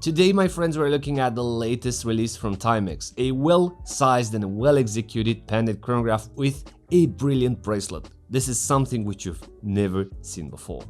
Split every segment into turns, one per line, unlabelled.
Today, my friends, we're looking at the latest release from Timex, a well-sized and well-executed Panda Chronograph with a brilliant bracelet. This is something which you've never seen before.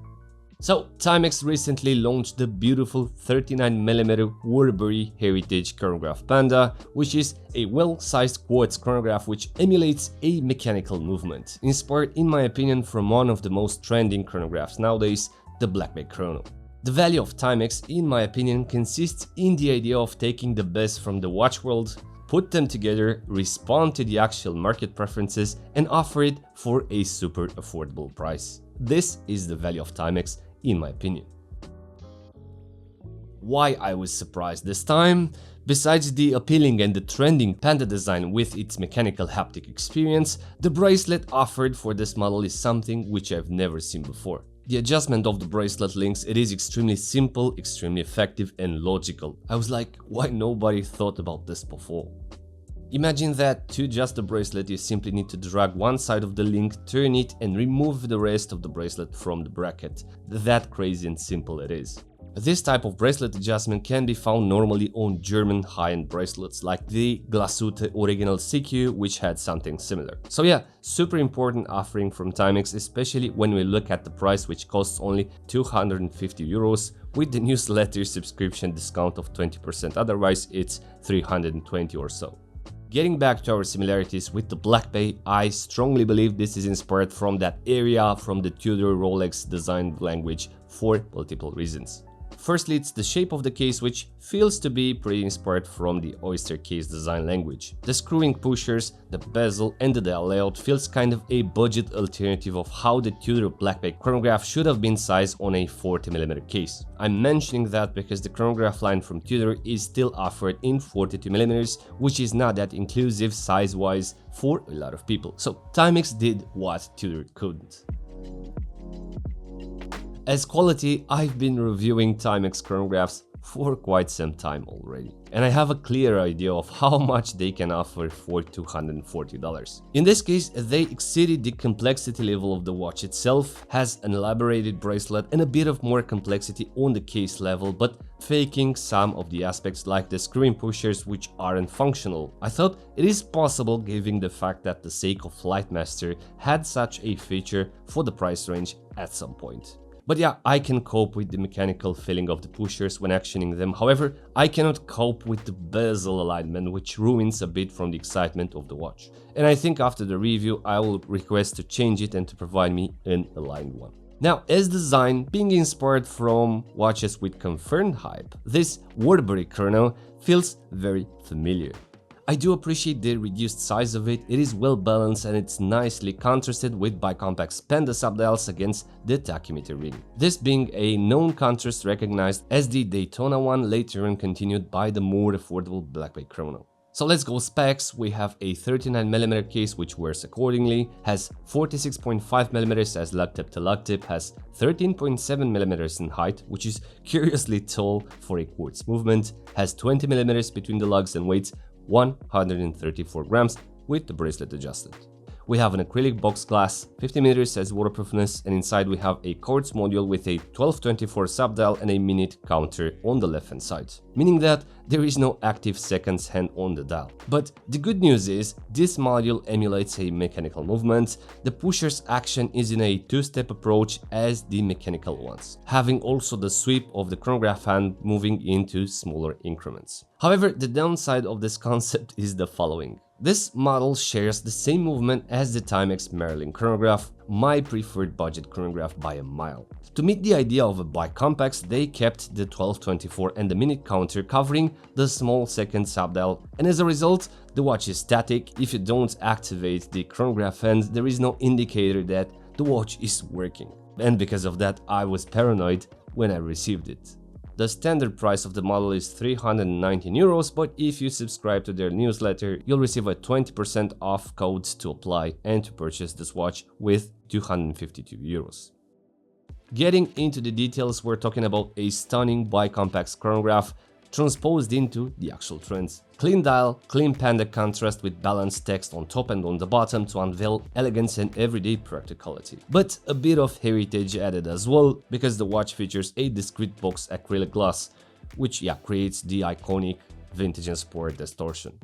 So, Timex recently launched the beautiful 39mm Waterbury Heritage Chronograph Panda, which is a well-sized quartz chronograph which emulates a mechanical movement, inspired in my opinion from one of the most trending chronographs nowadays, the Panda Chrono. The value of Timex, in my opinion, consists in the idea of taking the best from the watch world, put them together, respond to the actual market preferences, and offer it for a super affordable price. This is the value of Timex, in my opinion. Why I was surprised this time? Besides the appealing and the trending Panda design with its mechanical haptic experience, the bracelet offered for this model is something which I've never seen before. The adjustment of the bracelet links, it is extremely simple, extremely effective and logical. I was like, why nobody thought about this before? Imagine that to adjust the bracelet you simply need to drag one side of the link, turn it and remove the rest of the bracelet from the bracket. That crazy and simple it is. This type of bracelet adjustment can be found normally on German high-end bracelets like the Glashütte Original CQ, which had something similar. So yeah, super important offering from Timex, especially when we look at the price, which costs only 250 euros with the newsletter subscription discount of 20%, otherwise it's 320 or so. Getting back to our similarities with the Black Bay, I strongly believe this is inspired from that area, from the Tudor Rolex design language for multiple reasons. Firstly, it's the shape of the case, which feels to be pretty inspired from the Oyster case design language. The screwing pushers, the bezel and the dial layout feels kind of a budget alternative of how the Tudor Black Bay chronograph should have been sized on a 40mm case. I'm mentioning that because the chronograph line from Tudor is still offered in 42mm, which is not that inclusive size-wise for a lot of people. So Timex did what Tudor couldn't. As quality, I've been reviewing Timex chronographs for quite some time already, and I have a clear idea of how much they can offer for $240. In this case, they exceeded the complexity level of the watch itself, has an elaborated bracelet and a bit of more complexity on the case level, but faking some of the aspects like the screwing pushers which aren't functional. I thought it is possible given the fact that the Seiko Flightmaster had such a feature for the price range at some point. But yeah, I can cope with the mechanical feeling of the pushers when actioning them, however, I cannot cope with the bezel alignment, which ruins a bit from the excitement of the watch. And I think after the review I will request to change it and to provide me an aligned one. Now, as design, being inspired from watches with confirmed hype, this Waterbury Chrono feels very familiar. I do appreciate the reduced size of it, it is well balanced and it's nicely contrasted with Bicompact's Panda subdials against the tachymeter ring. This being a known contrast recognized as the Daytona one, later on continued by the more affordable Black Bay Chrono. So let's go specs. We have a 39mm case which wears accordingly, has 46.5mm as lug tip to lug tip, has 13.7mm in height, which is curiously tall for a quartz movement, has 20mm between the lugs and weights 134 grams with the bracelet adjusted. We have an acrylic box glass, 50mm as waterproofness, and inside we have a quartz module with a 1224 subdial and a minute counter on the left hand side, meaning that there is no active seconds hand on the dial. But the good news is this module emulates a mechanical movement. The pusher's action is in a two-step approach as the mechanical ones, having also the sweep of the chronograph hand moving into smaller increments. However, the downside of this concept is the following. This model shares the same movement as the Timex Merlin chronograph, my preferred budget chronograph by a mile. To meet the idea of a bicompact, they kept the 1224 and the minute counter covering the small second subdial, and as a result, the watch is static. If you don't activate the chronograph hand, there is no indicator that the watch is working. And because of that, I was paranoid when I received it. The standard price of the model is 319 euros, but if you subscribe to their newsletter, you'll receive a 20% off code to apply and to purchase this watch with 252 euros. Getting into the details, we're talking about a stunning bicompact chronograph transposed into the actual trends. Clean dial, clean Panda contrast with balanced text on top and on the bottom to unveil elegance and everyday practicality. But a bit of heritage added as well, because the watch features a discrete box acrylic glass. which creates the iconic vintage and sport distortion.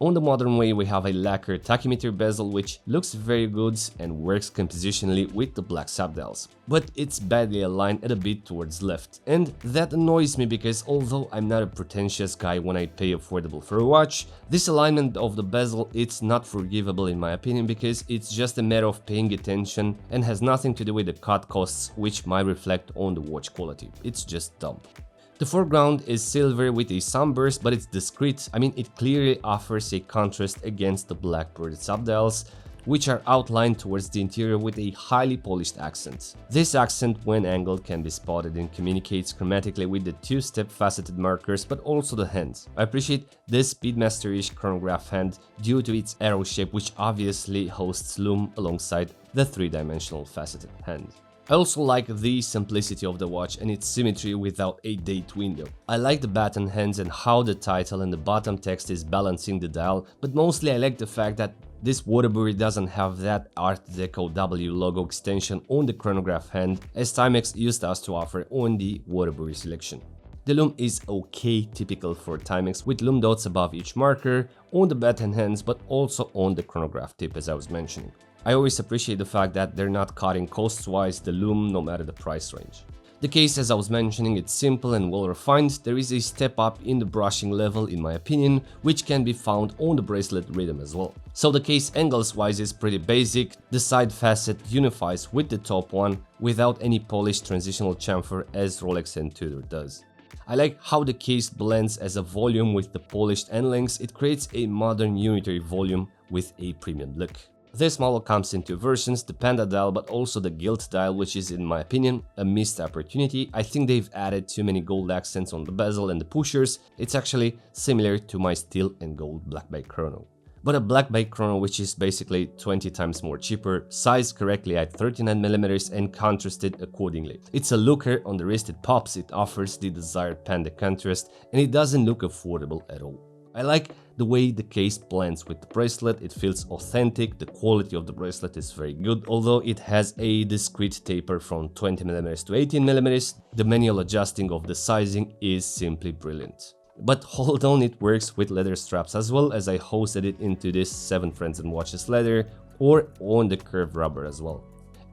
On the modern way, we have a lacquer tachymeter bezel which looks very good and works compositionally with the black subdials, but it's badly aligned at a bit towards left, and that annoys me because although I'm not a pretentious guy when I pay affordable for a watch, this alignment of the bezel it's not forgivable in my opinion because it's just a matter of paying attention and has nothing to do with the cut costs which might reflect on the watch quality. It's just dumb. The foreground is silver with a sunburst, but it's discreet. I mean, it clearly offers a contrast against the black bird subdials, which are outlined towards the interior with a highly polished accent. This accent, when angled, can be spotted and communicates chromatically with the two-step faceted markers, but also the hand. I appreciate this Speedmaster-ish chronograph hand due to its arrow shape, which obviously hosts lume alongside the three-dimensional faceted hand. I also like the simplicity of the watch and its symmetry without a date window. I like the baton hands and how the title and the bottom text is balancing the dial, but mostly I like the fact that this Waterbury doesn't have that Art Deco W logo extension on the chronograph hand as Timex used us to offer on the Waterbury selection. The lume is okay, typical for Timex, with lume dots above each marker, on the baton hands, but also on the chronograph tip as I was mentioning. I always appreciate the fact that they're not cutting cost-wise the lume no matter the price range. The case, as I was mentioning, it's simple and well refined. There is a step up in the brushing level in my opinion, which can be found on the bracelet rhythm as well. So the case angles-wise is pretty basic, the side facet unifies with the top one without any polished transitional chamfer as Rolex and Tudor does. I like how the case blends as a volume with the polished end links. It creates a modern unitary volume with a premium look. This model comes in two versions, the Panda dial but also the gilt dial, which is in my opinion a missed opportunity. I think they've added too many gold accents on the bezel and the pushers. It's actually similar to my steel and gold Black Bay Chrono. But a Black Bay Chrono which is basically 20 times more cheaper, sized correctly at 39mm and contrasted accordingly. It's a looker on the wrist, it pops, it offers the desired panda contrast and it doesn't look affordable at all. I like the way the case blends with the bracelet, it feels authentic, the quality of the bracelet is very good, although it has a discrete taper from 20mm to 18mm, the manual adjusting of the sizing is simply brilliant. But hold on, it works with leather straps as well, as I hosted it into this 7 Friends and Watches leather or on the curved rubber as well.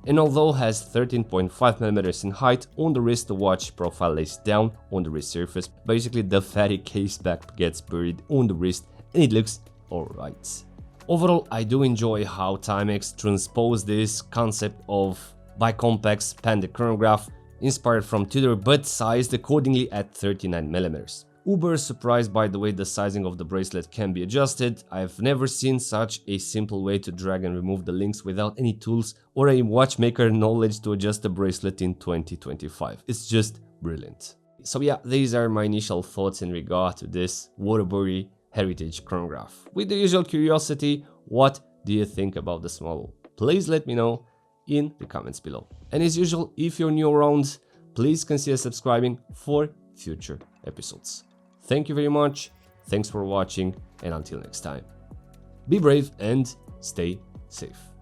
And although it has 13.5mm in height, on the wrist the watch profile lays down on the wrist surface. Basically the fatty case back gets buried on the wrist and it looks alright. Overall, I do enjoy how Timex transposed this concept of bicompax Panda Chronograph inspired from Tudor but sized accordingly at 39mm. Uber surprised by the way the sizing of the bracelet can be adjusted. I've never seen such a simple way to drag and remove the links without any tools or a watchmaker knowledge to adjust the bracelet in 2025. It's just brilliant. So yeah, these are my initial thoughts in regard to this Waterbury Heritage Chronograph. With the usual curiosity, what do you think about this model? Please let me know in the comments below. And as usual, if you're new around, please consider subscribing for future episodes. Thank you very much, thanks for watching, and until next time, be brave and stay safe.